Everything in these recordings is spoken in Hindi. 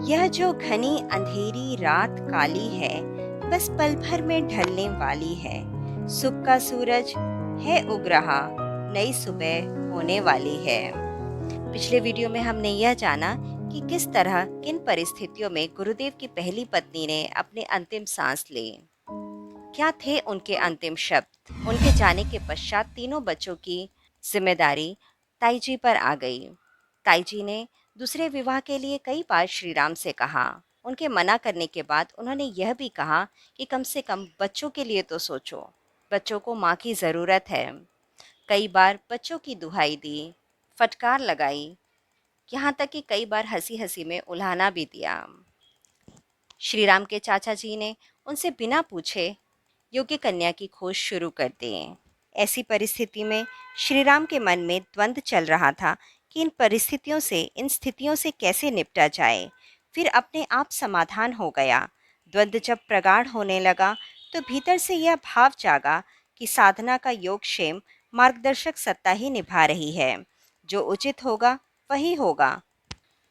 यह जो घनी अंधेरी रात काली है, बस पल भर में ढलने वाली है। सुबह का सूरज है उग रहा, नई सुबह होने वाली है। पिछले वीडियो में हमने यह जाना कि किस तरह किन परिस्थितियों में गुरुदेव की पहली पत्नी ने अपनी अंतिम सांस ली। क्या थे उनके अंतिम शब्द? उनके जाने के पश्चात तीनों बच्चों की जिम्मेदारी ताईजी पर आ गई। ताईजी ने दूसरे विवाह के लिए कई बार श्रीराम से कहा। उनके मना करने के बाद उन्होंने यह भी कहा कि कम से कम बच्चों के लिए तो सोचो, बच्चों को माँ की ज़रूरत है। कई बार बच्चों की दुहाई दी, फटकार लगाई, यहाँ तक कि कई बार हंसी हंसी में उल्हाना भी दिया। श्रीराम के चाचा जी ने उनसे बिना पूछे योग्य कन्या की खोज शुरू कर दी। ऐसी परिस्थिति में श्रीराम के मन में द्वंद्व चल रहा था कि इन स्थितियों से कैसे निपटा जाए। फिर अपने आप समाधान हो गया। द्वंद्व जब प्रगाढ़ होने लगा तो भीतर से यह भाव जागा कि साधना का योगक्षेम मार्गदर्शक सत्ता ही निभा रही है। जो उचित होगा वही होगा।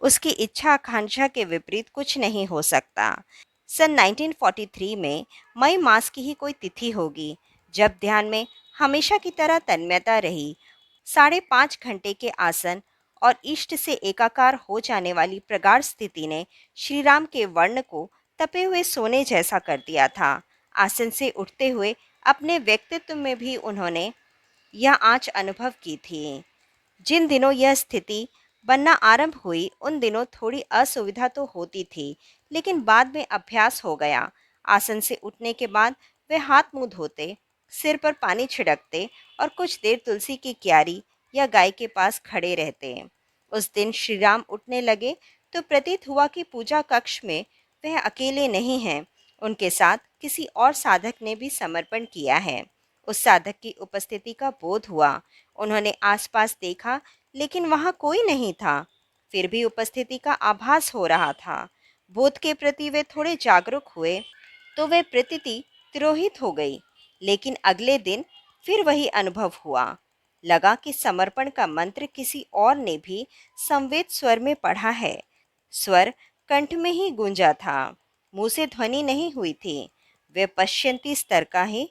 उसकी इच्छा आकांक्षा के विपरीत कुछ नहीं हो सकता। सन 1943 में मई मास की ही कोई तिथि होगी जब ध्यान में हमेशा की तरह तन्मयता रही। 5.5 घंटे के आसन और इष्ट से एकाकार हो जाने वाली प्रगाढ़ स्थिति ने श्रीराम के वर्ण को तपे हुए सोने जैसा कर दिया था। आसन से उठते हुए अपने व्यक्तित्व में भी उन्होंने यह आंच अनुभव की थी। जिन दिनों यह स्थिति बनना आरंभ हुई उन दिनों थोड़ी असुविधा तो होती थी, लेकिन बाद में अभ्यास हो गया। आसन से उठने के बाद वे हाथ मुंह धोते, सिर पर पानी छिड़कते और कुछ देर तुलसी की क्यारी या गाय के पास खड़े रहते। उस दिन श्रीराम उठने लगे तो प्रतीत हुआ कि पूजा कक्ष में वह अकेले नहीं हैं, उनके साथ किसी और साधक ने भी समर्पण किया है। उस साधक की उपस्थिति का बोध हुआ। उन्होंने आसपास देखा, लेकिन वहां कोई नहीं था। फिर भी उपस्थिति का आभास हो रहा था। बोध के प्रति वे थोड़े जागरूक हुए तो वे प्रतीति तिरोहित हो गई। लेकिन अगले दिन फिर वही अनुभव हुआ। लगा कि समर्पण का मंत्र किसी और ने भी संवेद स्वर में पढ़ा है। स्वर कंठ में ही गूंजा था, मुंह से ध्वनि नहीं हुई थी। वे पश्यंती स्तर का ही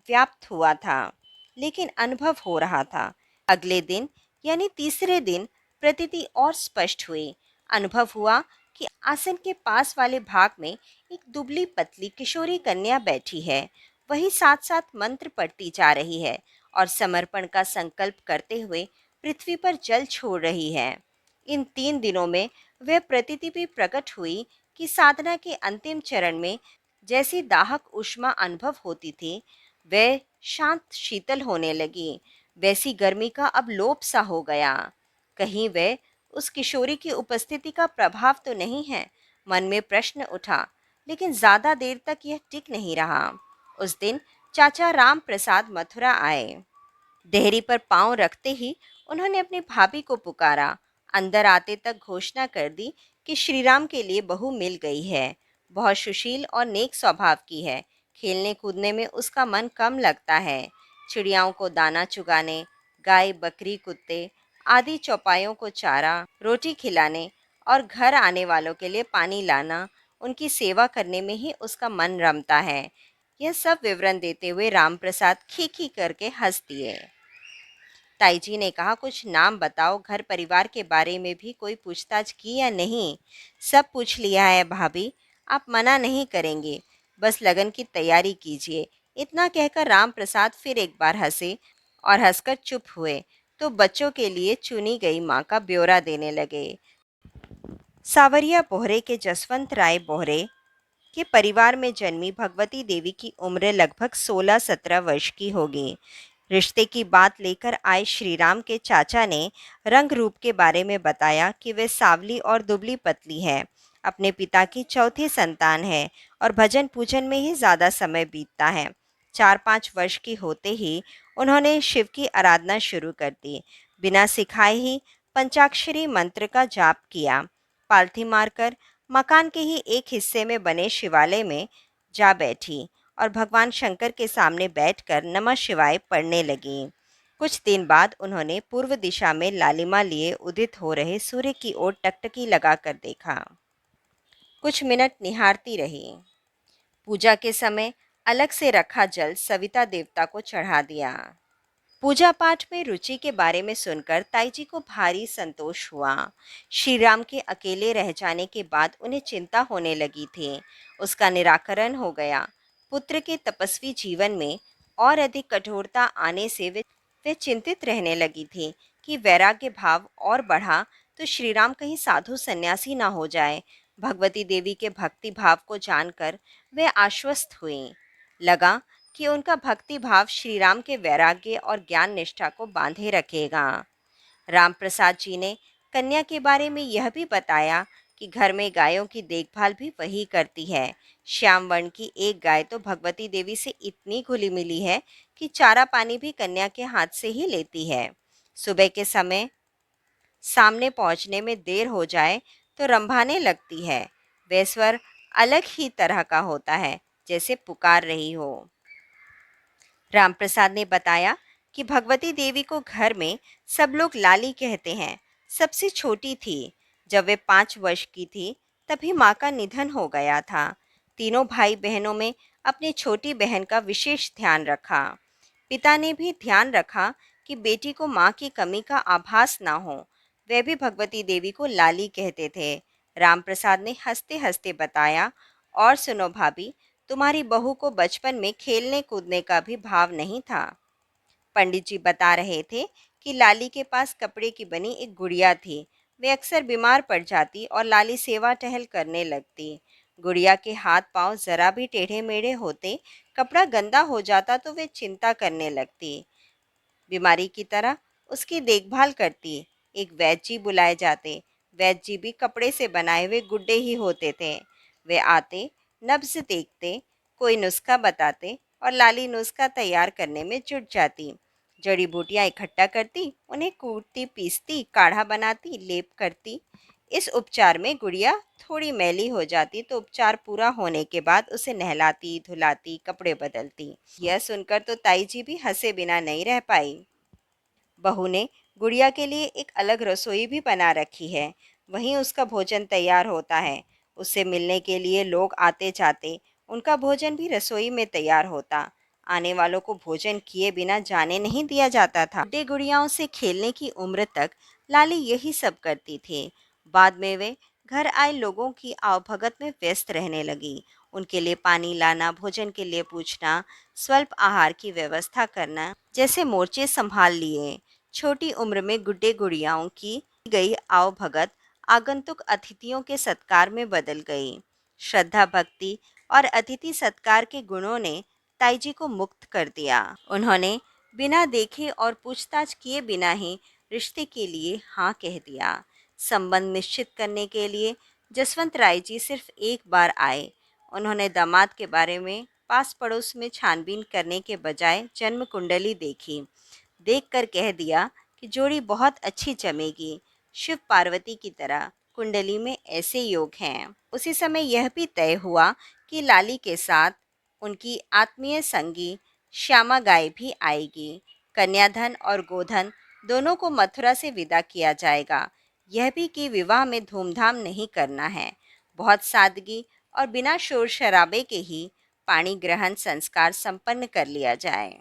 व्याप्त हुआ था, लेकिन अनुभव हो रहा था। अगले दिन यानी तीसरे दिन प्रतीति और स्पष्ट हुई। अनुभव हुआ कि आसन के पास वाले भाग में एक दुबली पतली किशोरी कन्या बैठी है। वही साथ साथ मंत्र पढ़ती जा रही है और समर्पण का संकल्प करते हुए पृथ्वी पर जल छोड़ रही है। इन 3 दिनों में वह प्रतीति भी प्रकट हुई कि साधना के अंतिम चरण में जैसी दाहक ऊष्मा अनुभव होती थी, वह शांत शीतल होने लगी। वैसी गर्मी का अब लोप सा हो गया। कहीं वह उस किशोरी की उपस्थिति का प्रभाव तो नहीं है? मन में प्रश्न उठा, लेकिन ज्यादा देर तक यह टिक नहीं रहा। उस दिन चाचा राम प्रसाद मथुरा आए। देहरी पर पांव रखते ही उन्होंने अपनी भाभी को पुकारा। अंदर आते तक घोषणा कर दी कि श्रीराम के लिए बहू मिल गई है। बहुत सुशील और नेक स्वभाव की है। खेलने कूदने में उसका मन कम लगता है। चिड़ियाओं को दाना चुगाने, गाय बकरी कुत्ते आदि चौपायों को चारा रोटी खिलाने और घर आने वालों के लिए पानी लाना, उनकी सेवा करने में ही उसका मन रमता है। यह सब विवरण देते हुए रामप्रसाद खी खी करके हंस दिए। ताईजी ने कहा, कुछ नाम बताओ, घर परिवार के बारे में भी कोई पूछताछ की या नहीं? सब पूछ लिया है भाभी, आप मना नहीं करेंगे, बस लगन की तैयारी कीजिए। इतना कहकर राम प्रसाद फिर एक बार हंसे और हंसकर चुप हुए तो बच्चों के लिए चुनी गई माँ का ब्यौरा देने लगे। सावरिया बोहरे के जसवंत राय बोहरे के परिवार में जन्मी भगवती देवी की उम्र लगभग 16-17 वर्ष की होगी। रिश्ते की बात लेकर आए श्रीराम के चाचा ने रंग रूप के बारे में बताया कि वे सांवली और दुबली पतली है, अपने पिता की चौथी संतान है और भजन पूजन में ही ज़्यादा समय बीतता है। 4-5 वर्ष की होते ही उन्होंने शिव की आराधना शुरू कर दी। बिना सिखाए ही पंचाक्षरी मंत्र का जाप किया। पालथी मारकर मकान के ही एक हिस्से में बने शिवालय में जा बैठी और भगवान शंकर के सामने बैठकर नमः शिवाय पढ़ने लगी। कुछ दिन बाद उन्होंने पूर्व दिशा में लालिमा लिए उदित हो रहे सूर्य की ओर टकटकी लगाकर देखा। कुछ मिनट निहारती रही। पूजा के समय अलग से रखा जल सविता देवता को चढ़ा दिया। पूजा पाठ में रुचि के बारे में सुनकर ताईजी को भारी संतोष हुआ। श्री राम के अकेले रह जाने के बाद उन्हें चिंता होने लगी थी। उसका निराकरण हो गया। पुत्र के तपस्वी जीवन में और अधिक कठोरता आने से वे चिंतित रहने लगी थी कि वैराग्य भाव और बढ़ा तो श्री राम कहीं साधु सन्यासी ना हो जाए। भगवती देवी के भक्ति भाव को जानकर वे आश्वस्त हुई। लगा कि उनका भक्ति भाव श्री राम के वैराग्य और ज्ञान निष्ठा को बांधे रखेगा। राम प्रसाद जी ने कन्या के बारे में यह भी बताया कि घर में गायों की देखभाल भी वही करती है। श्याम वर्ण की एक गाय तो भगवती देवी से इतनी घुली मिली है कि चारा पानी भी कन्या के हाथ से ही लेती है। सुबह के समय सामने पहुंचने में देर हो जाए तो रंभाने लगती है। वह स्वर अलग ही तरह का होता है, जैसे पुकार रही हो। रामप्रसाद ने बताया कि भगवती देवी को घर में सब लोग लाली कहते हैं। सबसे छोटी थी। जब वे 5 वर्ष की थी तभी माँ का निधन हो गया था। तीनों भाई बहनों में अपनी छोटी बहन का विशेष ध्यान रखा। पिता ने भी ध्यान रखा कि बेटी को माँ की कमी का आभास ना हो। वे भी भगवती देवी को लाली कहते थे। रामप्रसाद ने हंसते हंसते बताया, और सुनो भाभी, तुम्हारी बहू को बचपन में खेलने कूदने का भी भाव नहीं था। पंडित जी बता रहे थे कि लाली के पास कपड़े की बनी एक गुड़िया थी। वे अक्सर बीमार पड़ जाती और लाली सेवा टहल करने लगती। गुड़िया के हाथ पांव जरा भी टेढ़े मेढ़े होते, कपड़ा गंदा हो जाता तो वे चिंता करने लगती। बीमारी की तरह उसकी देखभाल करती। एक वैद्य जी बुलाए जाते। वैद्य जी भी कपड़े से बनाए हुए गुड्डे ही होते थे। वे आते, नब्ज देखते, कोई नुस्खा बताते और लाली नुस्खा तैयार करने में जुट जाती। जड़ी बूटियां इकट्ठा करती, उन्हें कूटती पीसती, काढ़ा बनाती, लेप करती। इस उपचार में गुड़िया थोड़ी मैली हो जाती तो उपचार पूरा होने के बाद उसे नहलाती, धुलाती, कपड़े बदलती। यह सुनकर तो ताई जी भी हंसे बिना नहीं रह पाई। बहू ने गुड़िया के लिए एक अलग रसोई भी बना रखी है। वहीं उसका भोजन तैयार होता है। उससे मिलने के लिए लोग आते जाते। उनका भोजन भी रसोई में तैयार होता। आने वालों को भोजन किए बिना जाने नहीं दिया जाता था। गुड्डे गुड़ियाओं से खेलने की उम्र तक लाली यही सब करती थी। बाद में वे घर आए लोगों की आवभगत में व्यस्त रहने लगी। उनके लिए पानी लाना, भोजन के लिए पूछना, स्वल्प आहार की व्यवस्था करना जैसे मोर्चे संभाल लिए। छोटी उम्र में गुड्डे गुड़ियाओं की गई आवभगत आगंतुक अतिथियों के सत्कार में बदल गई। श्रद्धा भक्ति और अतिथि सत्कार के गुणों ने ताईजी को मुक्त कर दिया। उन्होंने बिना देखे और पूछताछ किए बिना ही रिश्ते के लिए हाँ कह दिया। संबंध निश्चित करने के लिए जसवंत राय जी सिर्फ एक बार आए। उन्होंने दामाद के बारे में पास पड़ोस में छानबीन करने के बजाय जन्म कुंडली देखी। देखकर कह दिया कि जोड़ी बहुत अच्छी जमेगी, शिव पार्वती की तरह। कुंडली में ऐसे योग हैं। उसी समय यह भी तय हुआ कि लाली के साथ उनकी आत्मीय संगी श्यामा गाय भी आएगी। कन्याधन और गोधन दोनों को मथुरा से विदा किया जाएगा। यह भी कि विवाह में धूमधाम नहीं करना है। बहुत सादगी और बिना शोर शराबे के ही पाणी ग्रहण संस्कार संपन्न कर लिया जाए।